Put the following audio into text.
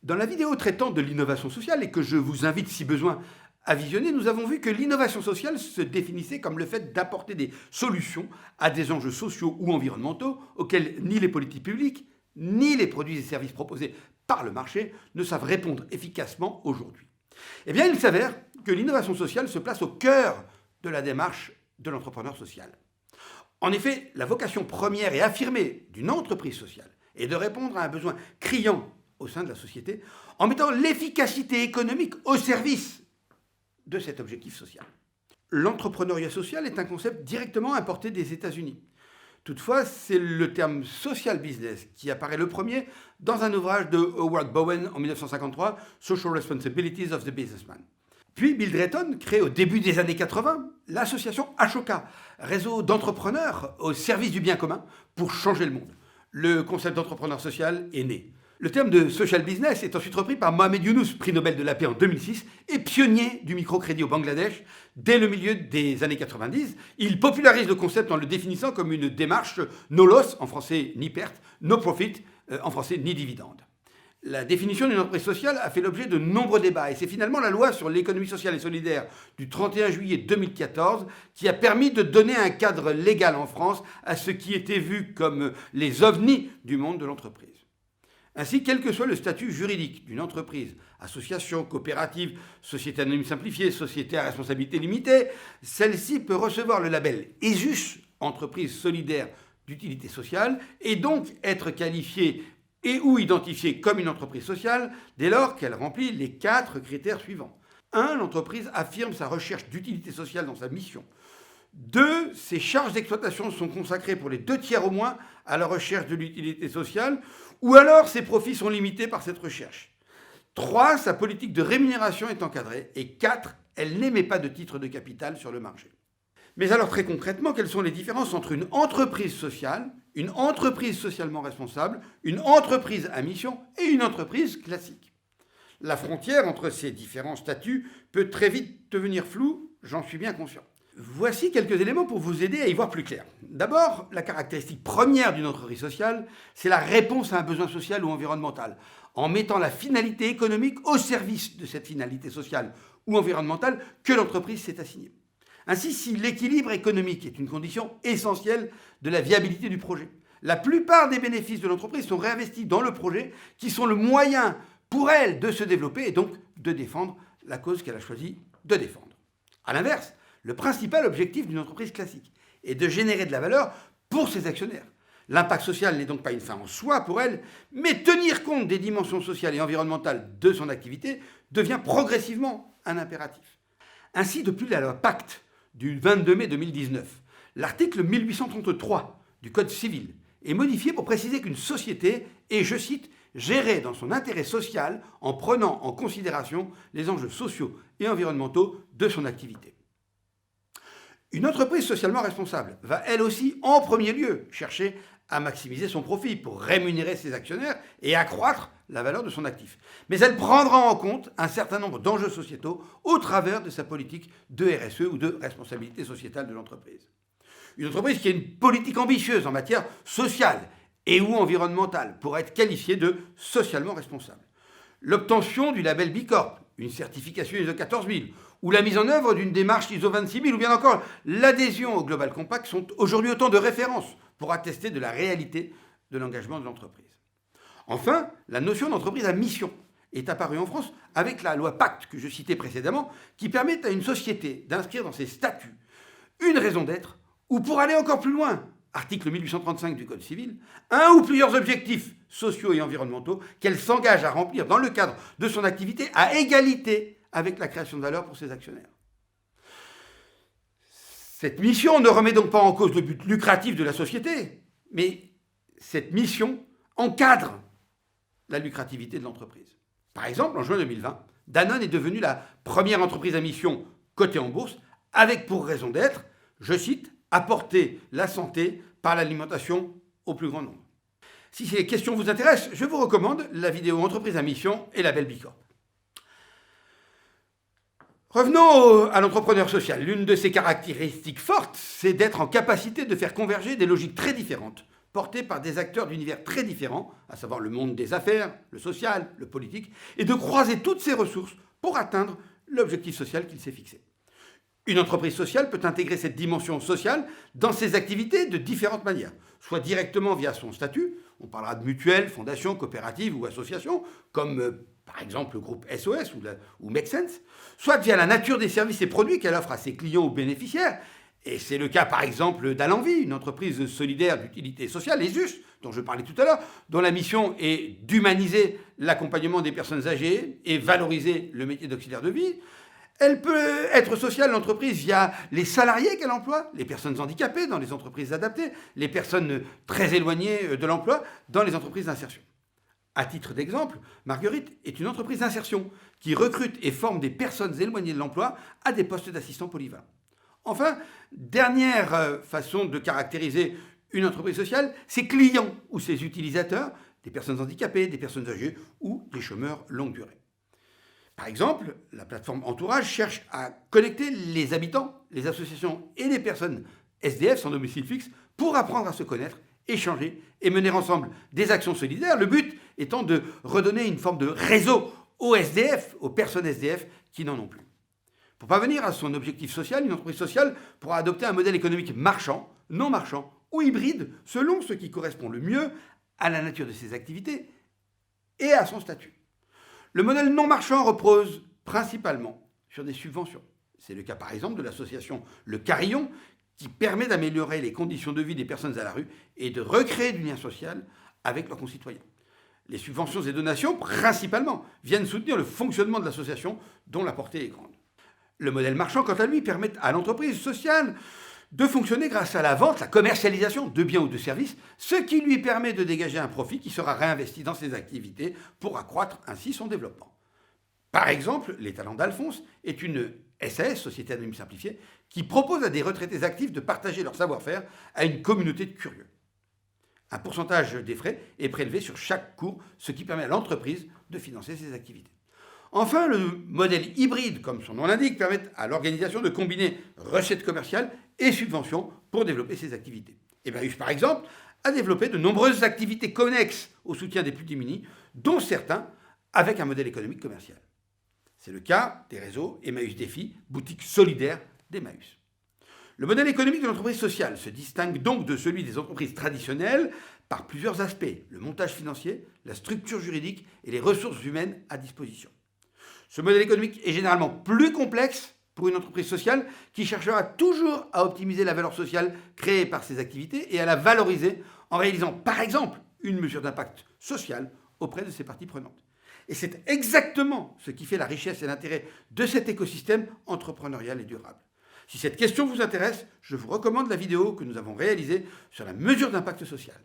Dans la vidéo traitant de l'innovation sociale, et que je vous invite si besoin à visionner, nous avons vu que l'innovation sociale se définissait comme le fait d'apporter des solutions à des enjeux sociaux ou environnementaux auxquels ni les politiques publiques, ni les produits et services proposés par le marché ne savent répondre efficacement aujourd'hui. Eh bien, il s'avère que l'innovation sociale se place au cœur de la démarche de l'entrepreneur social. En effet, la vocation première et affirmée d'une entreprise sociale est de répondre à un besoin criant au sein de la société en mettant l'efficacité économique au service de cet objectif social. L'entrepreneuriat social est un concept directement importé des États-Unis. Toutefois, c'est le terme social business qui apparaît le premier dans un ouvrage de Howard Bowen en 1953, Social Responsibilities of the Businessman. Puis Bill Drayton crée au début des années 80 l'association Ashoka, réseau d'entrepreneurs au service du bien commun pour changer le monde. Le concept d'entrepreneur social est né. Le terme de social business est ensuite repris par Mohamed Younous, prix Nobel de la paix en 2006 et pionnier du microcrédit au Bangladesh dès le milieu des années 90. Il popularise le concept en le définissant comme une démarche no loss, en français ni perte, no profit, en français ni dividende. La définition d'une entreprise sociale a fait l'objet de nombreux débats et c'est finalement la loi sur l'économie sociale et solidaire du 31 juillet 2014 qui a permis de donner un cadre légal en France à ce qui était vu comme les ovnis du monde de l'entreprise. Ainsi, quel que soit le statut juridique d'une entreprise, association, coopérative, société anonyme simplifiée, société à responsabilité limitée, celle-ci peut recevoir le label ESUS, entreprise solidaire d'utilité sociale, et donc être qualifiée et ou identifiée comme une entreprise sociale dès lors qu'elle remplit les 4 critères suivants. 1. L'entreprise affirme sa recherche d'utilité sociale dans sa mission. 2. Ses charges d'exploitation sont consacrées pour les 2/3 au moins à la recherche de l'utilité sociale, ou alors ses profits sont limités par cette recherche. 3. Sa politique de rémunération est encadrée. Et 4. Elle n'émet pas de titres de capital sur le marché. Mais alors très concrètement, quelles sont les différences entre une entreprise sociale, une entreprise socialement responsable, une entreprise à mission et une entreprise classique ? La frontière entre ces différents statuts peut très vite devenir floue, j'en suis bien conscient. Voici quelques éléments pour vous aider à y voir plus clair. D'abord, la caractéristique première d'une entreprise sociale, c'est la réponse à un besoin social ou environnemental, en mettant la finalité économique au service de cette finalité sociale ou environnementale que l'entreprise s'est assignée. Ainsi, si l'équilibre économique est une condition essentielle de la viabilité du projet, la plupart des bénéfices de l'entreprise sont réinvestis dans le projet qui sont le moyen pour elle de se développer et donc de défendre la cause qu'elle a choisi de défendre. A l'inverse, le principal objectif d'une entreprise classique est de générer de la valeur pour ses actionnaires. L'impact social n'est donc pas une fin en soi pour elle, mais tenir compte des dimensions sociales et environnementales de son activité devient progressivement un impératif. Ainsi, depuis la loi Pacte du 22 mai 2019, l'article 1833 du Code civil est modifié pour préciser qu'une société est, je cite, gérée dans son intérêt social en prenant en considération les enjeux sociaux et environnementaux de son activité. Une entreprise socialement responsable va elle aussi, en premier lieu, chercher à maximiser son profit pour rémunérer ses actionnaires et accroître la valeur de son actif. Mais elle prendra en compte un certain nombre d'enjeux sociétaux au travers de sa politique de RSE ou de responsabilité sociétale de l'entreprise. Une entreprise qui a une politique ambitieuse en matière sociale et ou environnementale pourrait être qualifiée de socialement responsable. L'obtention du label B Corp, une certification ISO 14000 ou la mise en œuvre d'une démarche ISO 26000 ou bien encore l'adhésion au Global Compact sont aujourd'hui autant de références pour attester de la réalité de l'engagement de l'entreprise. Enfin, la notion d'entreprise à mission est apparue en France avec la loi Pacte que je citais précédemment qui permet à une société d'inscrire dans ses statuts une raison d'être ou pour aller encore plus loin, article 1835 du Code civil, un ou plusieurs objectifs sociaux et environnementaux qu'elle s'engage à remplir dans le cadre de son activité à égalité avec la création de valeur pour ses actionnaires. Cette mission ne remet donc pas en cause le but lucratif de la société, mais cette mission encadre la lucrativité de l'entreprise. Par exemple, en juin 2020, Danone est devenue la première entreprise à mission cotée en bourse avec pour raison d'être, je cite, apporter la santé par l'alimentation au plus grand nombre. Si ces questions vous intéressent, je vous recommande la vidéo Entreprise à mission et label B Corp. Revenons à l'entrepreneur social. L'une de ses caractéristiques fortes, c'est d'être en capacité de faire converger des logiques très différentes portés par des acteurs d'univers très différents, à savoir le monde des affaires, le social, le politique, et de croiser toutes ces ressources pour atteindre l'objectif social qu'il s'est fixé. Une entreprise sociale peut intégrer cette dimension sociale dans ses activités de différentes manières, soit directement via son statut, on parlera de mutuelle, fondation, coopérative ou association, comme par exemple le groupe SOS ou Make Sense, soit via la nature des services et produits qu'elle offre à ses clients ou bénéficiaires, et c'est le cas par exemple d'Alenvie, une entreprise solidaire d'utilité sociale, ESUS, dont je parlais tout à l'heure, dont la mission est d'humaniser l'accompagnement des personnes âgées et valoriser le métier d'auxiliaire de vie. Elle peut être sociale, l'entreprise, via les salariés qu'elle emploie, les personnes handicapées dans les entreprises adaptées, les personnes très éloignées de l'emploi dans les entreprises d'insertion. À titre d'exemple, Marguerite est une entreprise d'insertion qui recrute et forme des personnes éloignées de l'emploi à des postes d'assistants polyvalents. Enfin, dernière façon de caractériser une entreprise sociale, ses clients ou ses utilisateurs, des personnes handicapées, des personnes âgées ou des chômeurs longue durée. Par exemple, la plateforme Entourage cherche à connecter les habitants, les associations et les personnes SDF sans domicile fixe pour apprendre à se connaître, échanger et mener ensemble des actions solidaires, le but étant de redonner une forme de réseau aux SDF, aux personnes SDF qui n'en ont plus. Pour parvenir à son objectif social, une entreprise sociale pourra adopter un modèle économique marchand, non marchand ou hybride, selon ce qui correspond le mieux à la nature de ses activités et à son statut. Le modèle non marchand repose principalement sur des subventions. C'est le cas par exemple de l'association Le Carillon, qui permet d'améliorer les conditions de vie des personnes à la rue et de recréer du lien social avec leurs concitoyens. Les subventions et donations, principalement, viennent soutenir le fonctionnement de l'association dont la portée est grande. Le modèle marchand, quant à lui, permet à l'entreprise sociale de fonctionner grâce à la vente, la commercialisation de biens ou de services, ce qui lui permet de dégager un profit qui sera réinvesti dans ses activités pour accroître ainsi son développement. Par exemple, Les Talents d'Alphonse est une SAS, Société Anonyme Simplifiée, qui propose à des retraités actifs de partager leur savoir-faire à une communauté de curieux. Un pourcentage des frais est prélevé sur chaque cours, ce qui permet à l'entreprise de financer ses activités. Enfin, le modèle hybride, comme son nom l'indique, permet à l'organisation de combiner recettes commerciales et subventions pour développer ses activités. Emmaüs, par exemple, a développé de nombreuses activités connexes au soutien des plus démunis, dont certains avec un modèle économique commercial. C'est le cas des réseaux Emmaüs Défi, boutique solidaire d'Emmaüs. Le modèle économique de l'entreprise sociale se distingue donc de celui des entreprises traditionnelles par plusieurs aspects, le montage financier, la structure juridique et les ressources humaines à disposition. Ce modèle économique est généralement plus complexe pour une entreprise sociale qui cherchera toujours à optimiser la valeur sociale créée par ses activités et à la valoriser en réalisant par exemple une mesure d'impact social auprès de ses parties prenantes. Et c'est exactement ce qui fait la richesse et l'intérêt de cet écosystème entrepreneurial et durable. Si cette question vous intéresse, je vous recommande la vidéo que nous avons réalisée sur la mesure d'impact social.